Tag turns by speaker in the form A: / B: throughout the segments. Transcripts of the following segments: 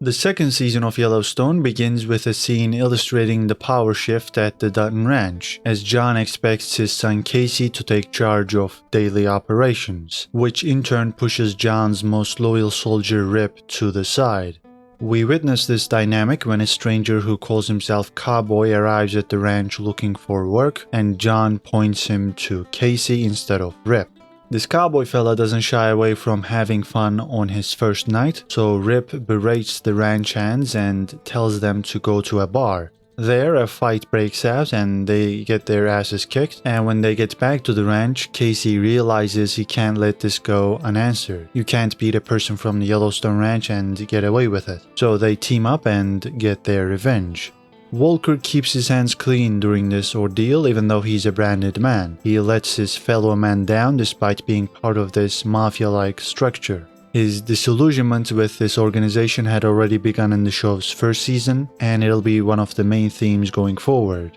A: The second season of Yellowstone begins with a scene illustrating the power shift at the Dutton Ranch, as John expects his son Casey to take charge of daily operations, which in turn pushes John's most loyal soldier Rip to the side. We witness this dynamic when a stranger who calls himself Cowboy arrives at the ranch looking for work, and John points him to Casey instead of Rip. This cowboy fella doesn't shy away from having fun on his first night, so Rip berates the ranch hands and tells them to go to a bar. There, a fight breaks out and they get their asses kicked, and when they get back to the ranch, Casey realizes he can't let this go unanswered. You can't beat a person from the Yellowstone ranch and get away with it. So they team up and get their revenge. Walker keeps his hands clean during this ordeal even though he's a branded man. He lets his fellow man down despite being part of this mafia-like structure. His disillusionment with this organization had already begun in the show's first season, and it'll be one of the main themes going forward.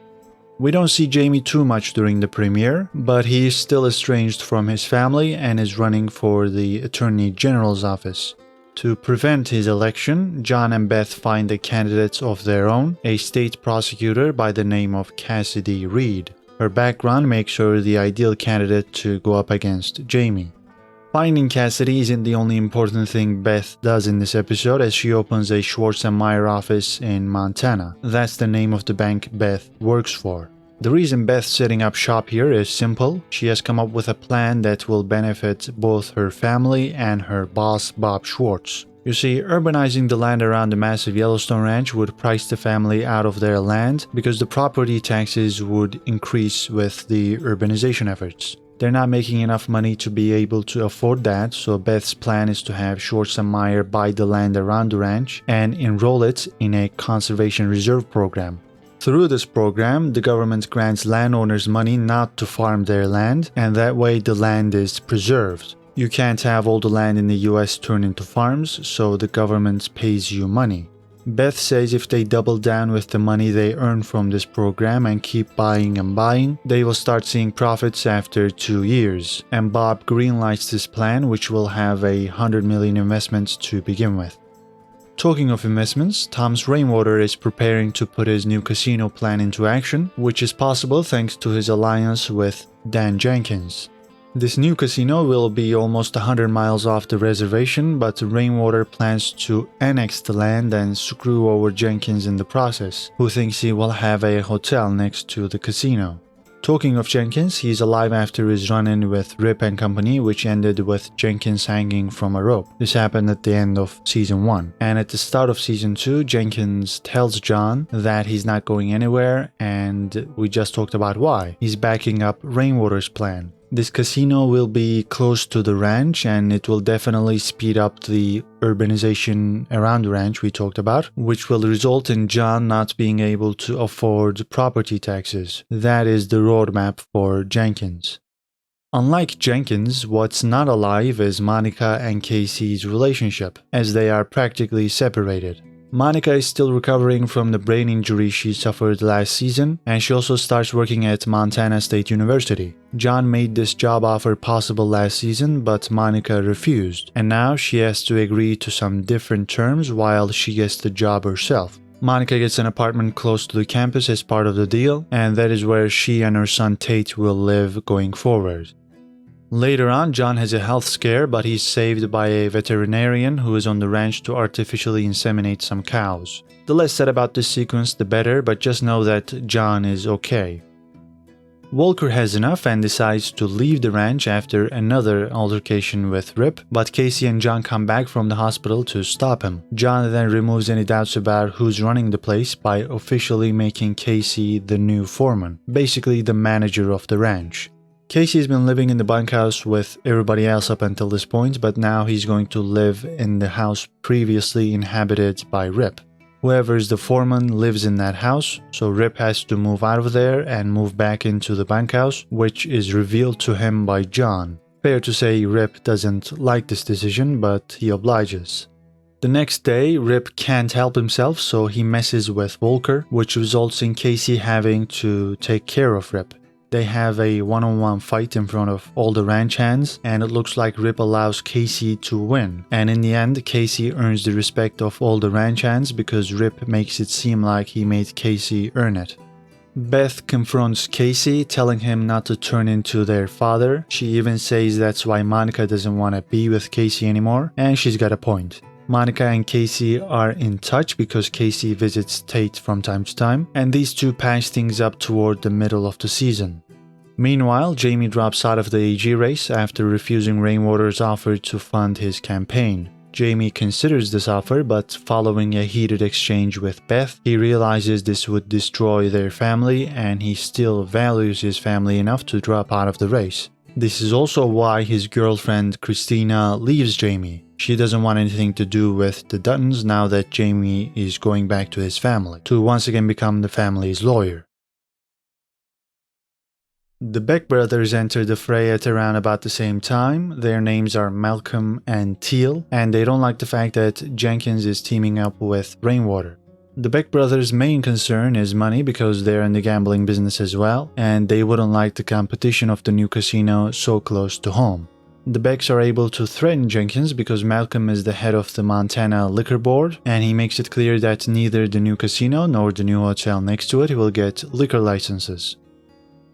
A: We don't see Jamie too much during the premiere, but he is still estranged from his family and is running for the Attorney General's office. To prevent his election, John and Beth find a candidate of their own, a state prosecutor by the name of Cassidy Reed. Her background makes her the ideal candidate to go up against Jamie. Finding Cassidy isn't the only important thing Beth does in this episode, as she opens a Schwartz & Meyer office in Montana. That's the name of the bank Beth works for. The reason Beth's setting up shop here is simple. She has come up with a plan that will benefit both her family and her boss Bob Schwartz. You see, urbanizing the land around the massive Yellowstone ranch would price the family out of their land because the property taxes would increase with the urbanization efforts. They're not making enough money to be able to afford that, so Beth's plan is to have Schwartz & Meyer buy the land around the ranch and enroll it in a conservation reserve program. Through this program, the government grants landowners money not to farm their land, and that way the land is preserved. You can't have all the land in the US turn into farms, so the government pays you money. Beth says if they double down with the money they earn from this program and keep buying and buying, they will start seeing profits after 2 years. And Bob greenlights this plan, which will have a $100 million investment to begin with. Talking of investments, Tom's Rainwater is preparing to put his new casino plan into action, which is possible thanks to his alliance with Dan Jenkins. This new casino will be almost 100 miles off the reservation, but Rainwater plans to annex the land and screw over Jenkins in the process, who thinks he will have a hotel next to the casino. Talking of Jenkins, he's alive after his run-in with Rip and company, which ended with Jenkins hanging from a rope. This happened at the end of Season 1. And at the start of Season 2, Jenkins tells John that he's not going anywhere, and we just talked about why. He's backing up Rainwater's plan. This casino will be close to the ranch, and it will definitely speed up the urbanization around the ranch we talked about, which will result in John not being able to afford property taxes. That is the roadmap for Jenkins. Unlike Jenkins, what's not alive is Monica and Casey's relationship, as they are practically separated. Monica is still recovering from the brain injury she suffered last season, and she also starts working at Montana State University. John made this job offer possible last season, but Monica refused, and now she has to agree to some different terms while she gets the job herself. Monica gets an apartment close to the campus as part of the deal, and that is where she and her son Tate will live going forward. Later on, John has a health scare, but he's saved by a veterinarian who is on the ranch to artificially inseminate some cows. The less said about this sequence, the better, but just know that John is okay. Walker has enough and decides to leave the ranch after another altercation with Rip, but Casey and John come back from the hospital to stop him. John then removes any doubts about who's running the place by officially making Casey the new foreman, basically the manager of the ranch. Casey's been living in the bunkhouse with everybody else up until this point, but now he's going to live in the house previously inhabited by Rip. Whoever is the foreman lives in that house, so Rip has to move out of there and move back into the bunkhouse, which is revealed to him by John. Fair to say Rip doesn't like this decision, but he obliges. The next day, Rip can't help himself, so he messes with Walker, which results in Casey having to take care of Rip. They have a one-on-one fight in front of all the ranch hands, and it looks like Rip allows Casey to win. And in the end, Casey earns the respect of all the ranch hands because Rip makes it seem like he made Casey earn it. Beth confronts Casey, telling him not to turn into their father. She even says that's why Monica doesn't want to be with Casey anymore, and she's got a point. Monica and Casey are in touch because Casey visits Tate from time to time, and these two patch things up toward the middle of the season. Meanwhile, Jamie drops out of the AG race after refusing Rainwater's offer to fund his campaign. Jamie considers this offer, but following a heated exchange with Beth, he realizes this would destroy their family, and he still values his family enough to drop out of the race. This is also why his girlfriend Christina leaves Jamie. She doesn't want anything to do with the Duttons now that Jamie is going back to his family, to once again become the family's lawyer. The Beck brothers enter the fray at around about the same time. Their names are Malcolm and Teal, and they don't like the fact that Jenkins is teaming up with Rainwater. The Beck brothers' main concern is money because they're in the gambling business as well, and they wouldn't like the competition of the new casino so close to home. The Becks are able to threaten Jenkins because Malcolm is the head of the Montana Liquor Board, and he makes it clear that neither the new casino nor the new hotel next to it will get liquor licenses.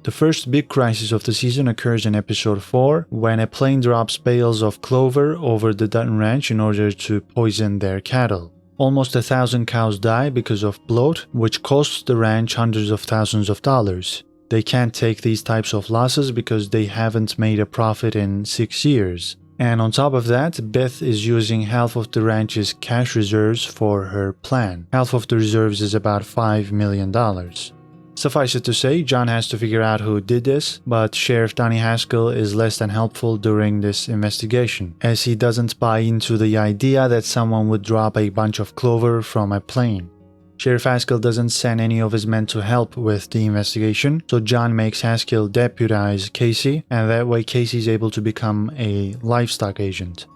A: The first big crisis of the season occurs in episode 4, when a plane drops bales of clover over the Dutton Ranch in order to poison their cattle. Almost 1,000 cows die because of bloat, which costs the ranch hundreds of thousands of dollars. They can't take these types of losses because they haven't made a profit in 6 years. And on top of that, Beth is using half of the ranch's cash reserves for her plan. Half of the reserves is about $5 million. Suffice it to say, John has to figure out who did this, but Sheriff Donnie Haskell is less than helpful during this investigation, as he doesn't buy into the idea that someone would drop a bunch of clover from a plane. Sheriff Haskell doesn't send any of his men to help with the investigation, so John makes Haskell deputize Casey, and that way Casey's able to become a livestock agent.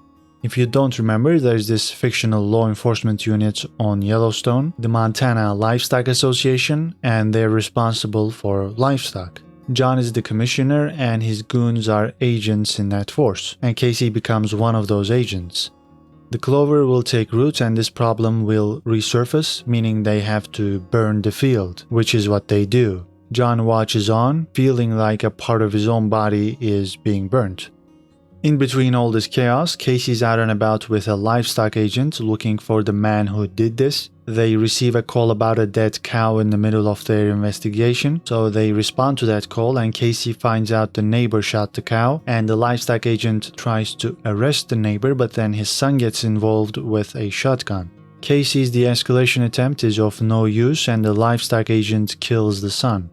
A: If you don't remember, there's this fictional law enforcement unit on Yellowstone, the Montana Livestock Association, and they're responsible for livestock. John is the commissioner and his goons are agents in that force, and Casey becomes one of those agents. The clover will take root and this problem will resurface, meaning they have to burn the field, which is what they do. John watches on, feeling like a part of his own body is being burnt. In between all this chaos, Casey's out and about with a livestock agent looking for the man who did this. They receive a call about a dead cow in the middle of their investigation, so they respond to that call and Casey finds out the neighbor shot the cow, and the livestock agent tries to arrest the neighbor, but then his son gets involved with a shotgun. Casey's de-escalation attempt is of no use and the livestock agent kills the son.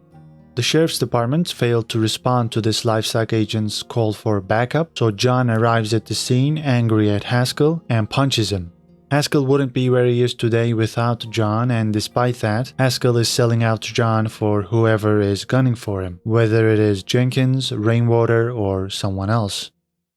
A: The sheriff's department failed to respond to this livestock agent's call for backup, so John arrives at the scene angry at Haskell and punches him. Haskell wouldn't be where he is today without John, and despite that, Haskell is selling out John for whoever is gunning for him, whether it is Jenkins, Rainwater, or someone else.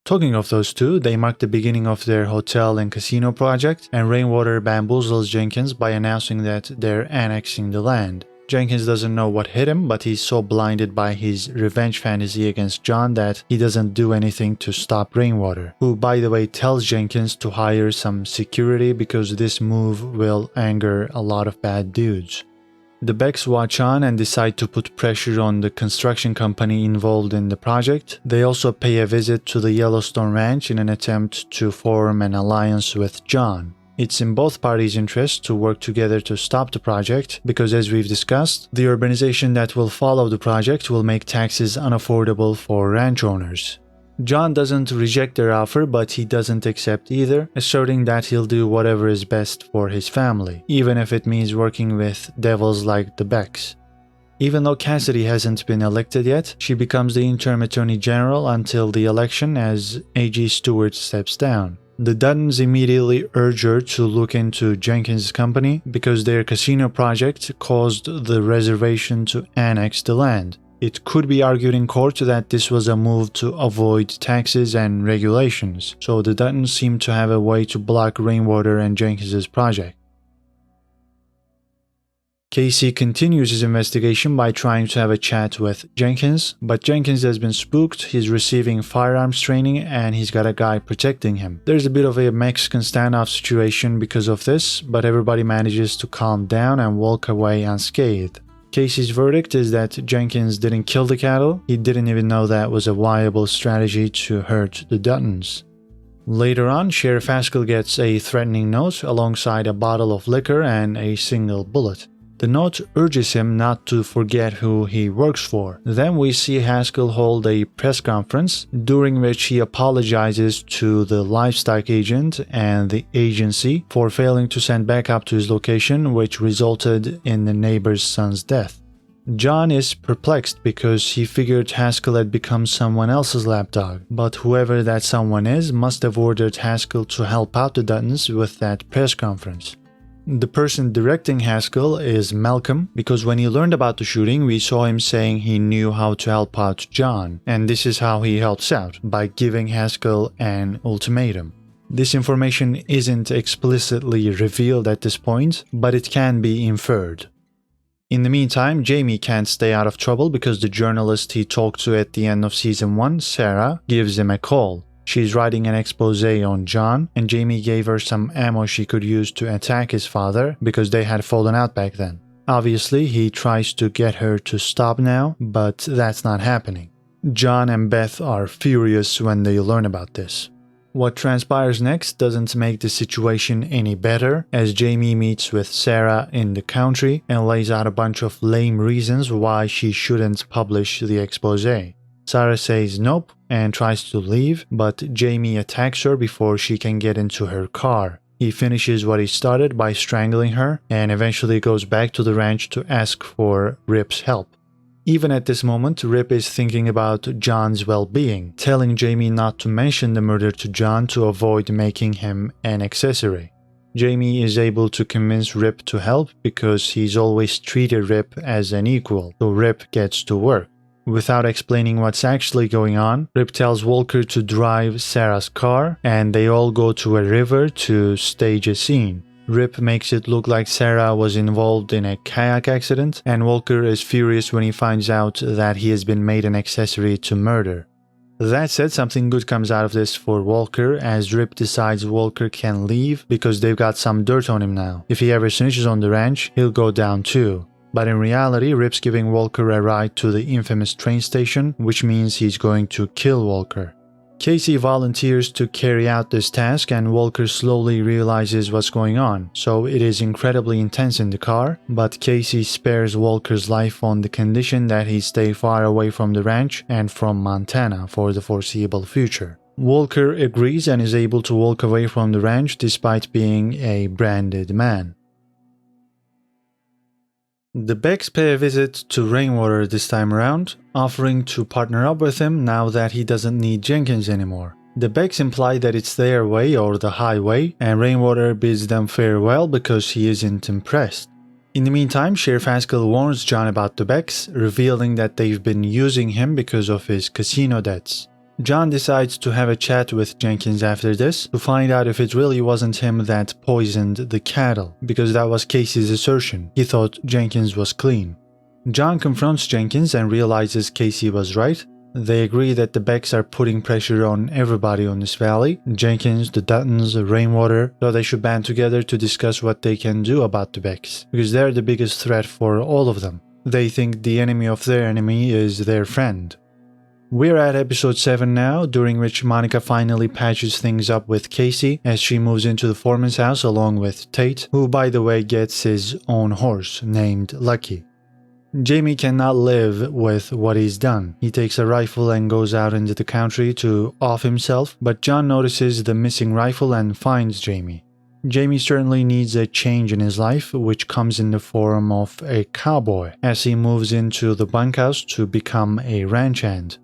A: Talking of those two, they mark the beginning of their hotel and casino project, and Rainwater bamboozles Jenkins by announcing that they're annexing the land. Jenkins doesn't know what hit him, but he's so blinded by his revenge fantasy against John that he doesn't do anything to stop Rainwater, who by the way tells Jenkins to hire some security because this move will anger a lot of bad dudes. The Becks watch on and decide to put pressure on the construction company involved in the project. They also pay a visit to the Yellowstone ranch in an attempt to form an alliance with John. It's in both parties' interest to work together to stop the project because, as we've discussed, the urbanization that will follow the project will make taxes unaffordable for ranch owners. John doesn't reject their offer, but he doesn't accept either, asserting that he'll do whatever is best for his family, even if it means working with devils like the Becks. Even though Cassidy hasn't been elected yet, she becomes the interim attorney general until the election as A.G. Stewart steps down. The Duttons immediately urge her to look into Jenkins' company because their casino project caused the reservation to annex the land. It could be argued in court that this was a move to avoid taxes and regulations, so the Duttons seem to have a way to block Rainwater and Jenkins' project. Casey continues his investigation by trying to have a chat with Jenkins, but Jenkins has been spooked, he's receiving firearms training, and he's got a guy protecting him. There's a bit of a Mexican standoff situation because of this, but everybody manages to calm down and walk away unscathed. Casey's verdict is that Jenkins didn't kill the cattle, he didn't even know that was a viable strategy to hurt the Duttons. Later on, Sheriff Haskell gets a threatening note alongside a bottle of liquor and a single bullet. The note urges him not to forget who he works for. Then we see Haskell hold a press conference during which he apologizes to the livestock agent and the agency for failing to send backup to his location, which resulted in the neighbor's son's death. John is perplexed because he figured Haskell had become someone else's lapdog, but whoever that someone is must have ordered Haskell to help out the Duttons with that press conference. The person directing Haskell is Malcolm, because when he learned about the shooting, we saw him saying he knew how to help out John, and this is how he helps out, by giving Haskell an ultimatum. This information isn't explicitly revealed at this point, but it can be inferred. In the meantime, Jamie can't stay out of trouble because the journalist he talked to at the end of Season 1, Sarah, gives him a call. She's writing an expose on John, and Jamie gave her some ammo she could use to attack his father because they had fallen out back then. Obviously, he tries to get her to stop now, but that's not happening. John and Beth are furious when they learn about this. What transpires next doesn't make the situation any better, as Jamie meets with Sarah in the country and lays out a bunch of lame reasons why she shouldn't publish the expose. Sarah says nope and tries to leave, but Jamie attacks her before she can get into her car. He finishes what he started by strangling her and eventually goes back to the ranch to ask for Rip's help. Even at this moment, Rip is thinking about John's well-being, telling Jamie not to mention the murder to John to avoid making him an accessory. Jamie is able to convince Rip to help because he's always treated Rip as an equal, so Rip gets to work. Without explaining what's actually going on, Rip tells Walker to drive Sarah's car, and they all go to a river to stage a scene. Rip makes it look like Sarah was involved in a kayak accident, and Walker is furious when he finds out that he has been made an accessory to murder. That said, something good comes out of this for Walker, as Rip decides Walker can leave because they've got some dirt on him now. If he ever snitches on the ranch, he'll go down too. But in reality, Rip's giving Walker a ride to the infamous train station, which means he's going to kill Walker. Casey volunteers to carry out this task, and Walker slowly realizes what's going on, so it is incredibly intense in the car, but Casey spares Walker's life on the condition that he stay far away from the ranch and from Montana for the foreseeable future. Walker agrees and is able to walk away from the ranch despite being a branded man. The Becks pay a visit to Rainwater this time around, offering to partner up with him now that he doesn't need Jenkins anymore. The Becks imply that it's their way or the highway, and Rainwater bids them farewell because he isn't impressed. In the meantime, Sheriff Haskell warns John about the Becks, revealing that they've been using him because of his casino debts. John decides to have a chat with Jenkins after this to find out if it really wasn't him that poisoned the cattle, because that was Casey's assertion. He thought Jenkins was clean. John confronts Jenkins and realizes Casey was right. They agree that the Becks are putting pressure on everybody on this valley, Jenkins, the Duttons, Rainwater, so they should band together to discuss what they can do about the Becks, because they're the biggest threat for all of them. They think the enemy of their enemy is their friend. We're at episode 7 now, during which Monica finally patches things up with Casey as she moves into the foreman's house along with Tate, who by the way gets his own horse named Lucky. Jamie cannot live with what he's done. He takes a rifle and goes out into the country to off himself, but John notices the missing rifle and finds Jamie. Jamie certainly needs a change in his life, which comes in the form of a cowboy, as he moves into the bunkhouse to become a ranch hand.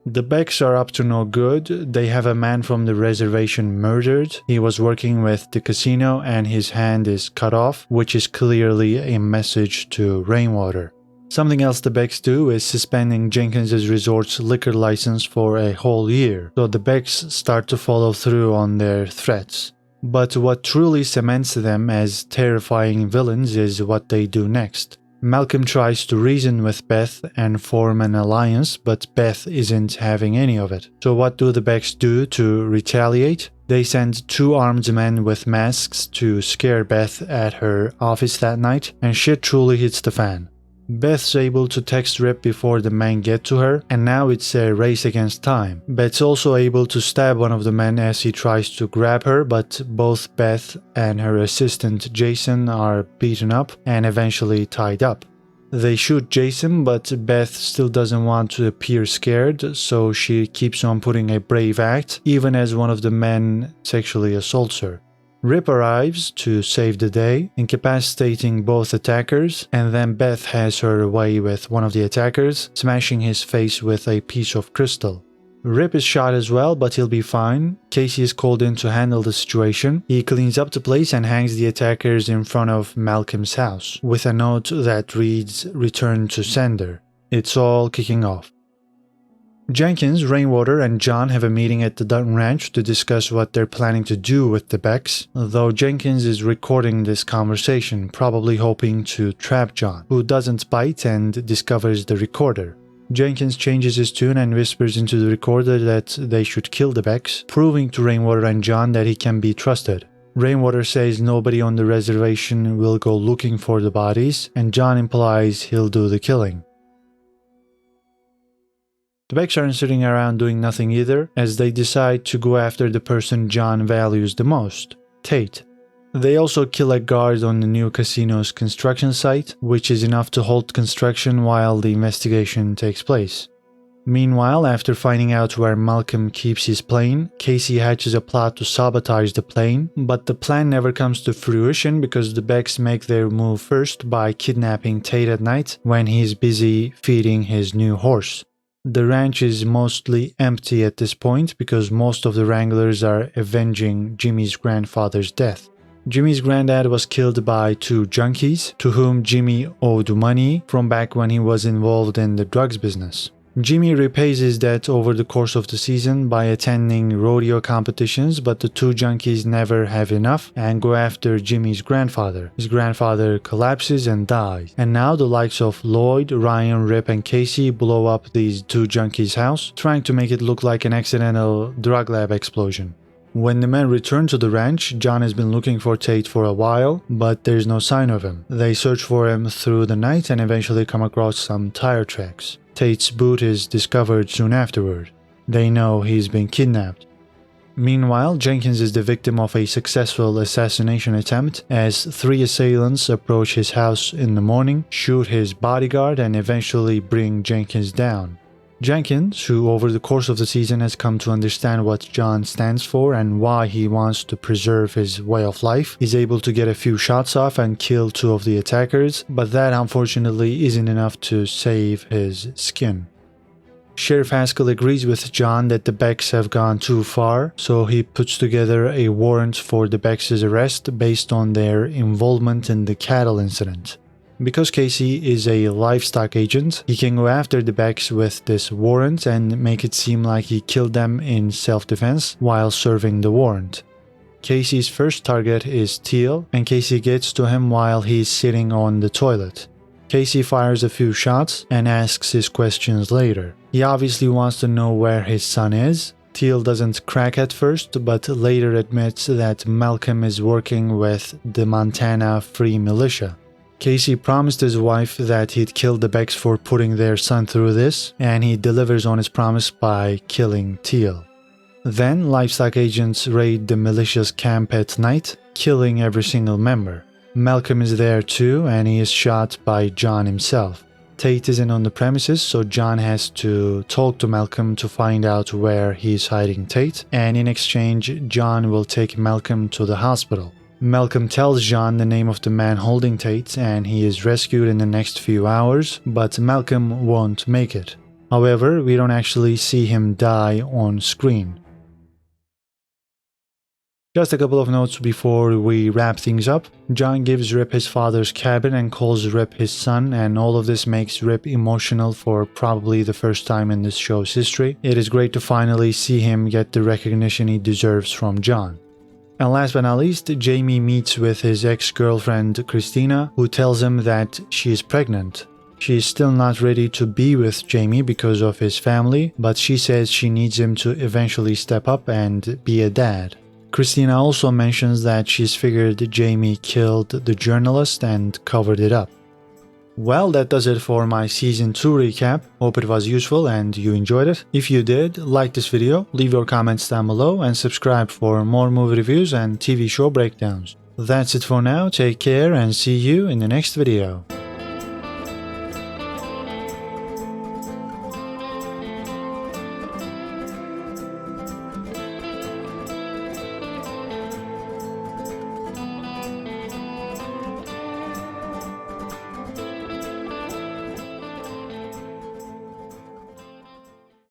A: The Becks are up to no good. They have a man from the reservation murdered. He was working with the casino and his hand is cut off, which is clearly a message to Rainwater. Something else the Becks do is suspending Jenkins' resort's liquor license for a whole year, so the Becks start to follow through on their threats. But what truly cements them as terrifying villains is what they do next. Malcolm tries to reason with Beth and form an alliance, but Beth isn't having any of it. So what do the Becks do to retaliate? They send 2 armed men with masks to scare Beth at her office that night, and shit truly hits the fan. Beth's able to text Rip before the men get to her, and now it's a race against time. Beth's also able to stab one of the men as he tries to grab her, but both Beth and her assistant Jason are beaten up and eventually tied up. They shoot Jason, but Beth still doesn't want to appear scared, so she keeps on putting a brave act, even as one of the men sexually assaults her. Rip arrives to save the day, incapacitating both attackers, and then Beth has her way with one of the attackers, smashing his face with a piece of crystal. Rip is shot as well, but he'll be fine. Casey is called in to handle the situation. He cleans up the place and hangs the attackers in front of Malcolm's house, with a note that reads, "Return to sender." It's all kicking off. Jenkins, Rainwater, and John have a meeting at the Dutton Ranch to discuss what they're planning to do with the Becks, though Jenkins is recording this conversation, probably hoping to trap John, who doesn't bite and discovers the recorder. Jenkins changes his tune and whispers into the recorder that they should kill the Becks, proving to Rainwater and John that he can be trusted. Rainwater says nobody on the reservation will go looking for the bodies, and John implies he'll do the killing. The Becks aren't sitting around doing nothing either, as they decide to go after the person John values the most, Tate. They also kill a guard on the new casino's construction site, which is enough to halt construction while the investigation takes place. Meanwhile, after finding out where Malcolm keeps his plane, Casey hatches a plot to sabotage the plane, but the plan never comes to fruition because the Becks make their move first by kidnapping Tate at night when he's busy feeding his new horse. The ranch is mostly empty at this point because most of the Wranglers are avenging Jimmy's grandfather's death. Jimmy's granddad was killed by 2 junkies to whom Jimmy owed money from back when he was involved in the drugs business. Jimmy repays his debt over the course of the season by attending rodeo competitions, but the 2 junkies never have enough and go after Jimmy's grandfather. His grandfather collapses and dies, and now the likes of Lloyd, Ryan, Rip, and Casey blow up these 2 junkies' house, trying to make it look like an accidental drug lab explosion. When the men return to the ranch, John has been looking for Tate for a while, but there's no sign of him. They search for him through the night and eventually come across some tire tracks. Tate's boot is discovered soon afterward. They know he's been kidnapped. Meanwhile, Jenkins is the victim of a successful assassination attempt as 3 assailants approach his house in the morning, shoot his bodyguard, and eventually bring Jenkins down. Jenkins, who over the course of the season has come to understand what John stands for and why he wants to preserve his way of life, is able to get a few shots off and kill 2 of the attackers, but that unfortunately isn't enough to save his skin. Sheriff Haskell agrees with John that the Becks have gone too far, so he puts together a warrant for the Becks' arrest based on their involvement in the cattle incident. Because Casey is a livestock agent, he can go after the Becks with this warrant and make it seem like he killed them in self-defense while serving the warrant. Casey's first target is Teal, and Casey gets to him while he's sitting on the toilet. Casey fires a few shots and asks his questions later. He obviously wants to know where his son is. Teal doesn't crack at first, but later admits that Malcolm is working with the Montana Free Militia. Casey promised his wife that he'd kill the Becks for putting their son through this, and he delivers on his promise by killing Teal. Then, livestock agents raid the militia's camp at night, killing every single member. Malcolm is there too, and he is shot by John himself. Tate isn't on the premises, so John has to talk to Malcolm to find out where he's hiding Tate, and in exchange, John will take Malcolm to the hospital. Malcolm tells John the name of the man holding Tate and he is rescued in the next few hours, but Malcolm won't make it. However, we don't actually see him die on screen. Just a couple of notes before we wrap things up. John gives Rip his father's cabin and calls Rip his son, and all of this makes Rip emotional for probably the first time in this show's history. It is great to finally see him get the recognition he deserves from John. And last but not least, Jamie meets with his ex-girlfriend Christina, who tells him that she is pregnant. She is still not ready to be with Jamie because of his family, but she says she needs him to eventually step up and be a dad. Christina also mentions that she's figured Jamie killed the journalist and covered it up. Well, that does it for my Season 2 recap. Hope it was useful and you enjoyed it. If you did, like this video, leave your comments down below and subscribe for more movie reviews and TV show breakdowns. That's it for now, take care and see you in the next video.